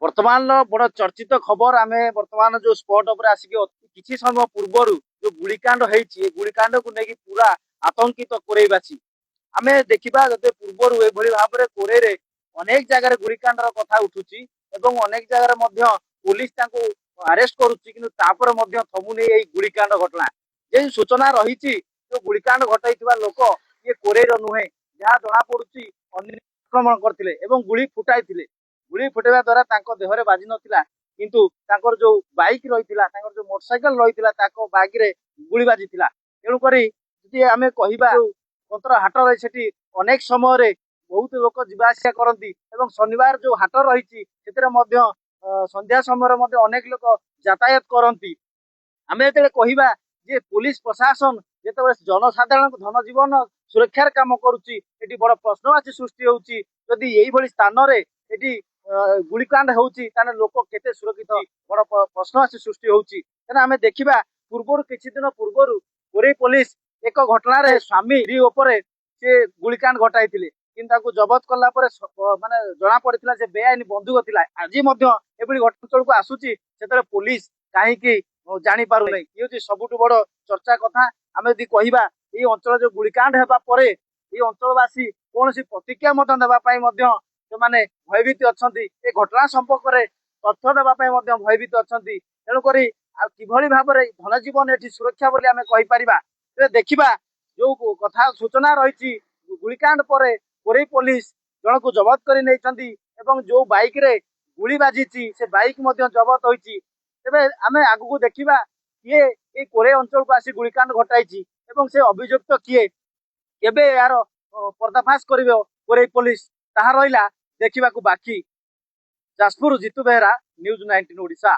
वर्तमान बड़ चर्चित खबर आम वर्तमान जो स्पॉट उपर आसिक किसी समय पूर्वर जो गुलिकांड होती गुलिकांड को लेकिन पूरा आतंकित कोरेबासी आम देखा जब पूर्वर एभली भाव में कोरे अनेक जगह गुलिकांड कथा उठुची एवं अनेक जगह पुलिस अरेस्ट करुच्ची कि थमुनी गुलिकांड घटना जे सूचना रही जो गुलिकांड घटाई लोक ये कोरे नुहे जहाँ जना पड़ी आक्रमण करते गुली फुटाई गुली फुटेवा द्वारा देहरे बाजी नाला किंतु जो बाइक रही जो मोटरसाइकेल रही बाइक रे गुली बाजी तेणुक आम कह कंतर हाट से अनेक समय बहुत लोक जावासिया करती शनिवार जो हाट रही संध्या समय अनेक लोक यातायात करती आम जो कहवा जे पुलिस प्रशासन जो जनसाधारण धन जीवन सुरक्षार काम करुच्ची बड़ प्रश्नवाची सृष्टि होती जदि यही स्थान में गुलिकांड होती लोक केते सुरक्षित बड़ प्रश्नवाची सृष्टि होती आम देखा पूर्वर किसी दिन पूर्वर कोरे पुलिस एक घटना स्वामी से गुलिकांड घटाई कि जबत कला माने जना पड़ा से बेआईन बंधुक थिला आज एभली घटना को आसूची से पुलिस कहीं जानी पारु नहीं ये सबुठ बड़ चर्चा कथा आम यदि कहवा ये अंचल जो गुलिकांड होगा ये अंचलवासी कौन सी प्रतिक्रिया देवाई जो मैंने भयभीत अच्छा ये घटना संपर्क में तथ्य देवाई भयभीत अच्छा तेणुक किभली भाव में धनजीवन ये सुरक्षा बोली आम कहीपर देखा जो कथा सूचना रही गुलिकांड पर कोरे पुलिस जन को जबत कर जो बाइक रे गुली बाजी से बाइक जबत होती तेरे आम आगू देखा किए ये कोरे अंचल को आसी गुलिकांड घटाई से अभियुक्त किए केबे यार पर्दाफाश कर कोरे पुलिस ताहा रहिला देखा बाकी। जाजपुर जीतू बेहरा, न्यूज 19 ओडिशा।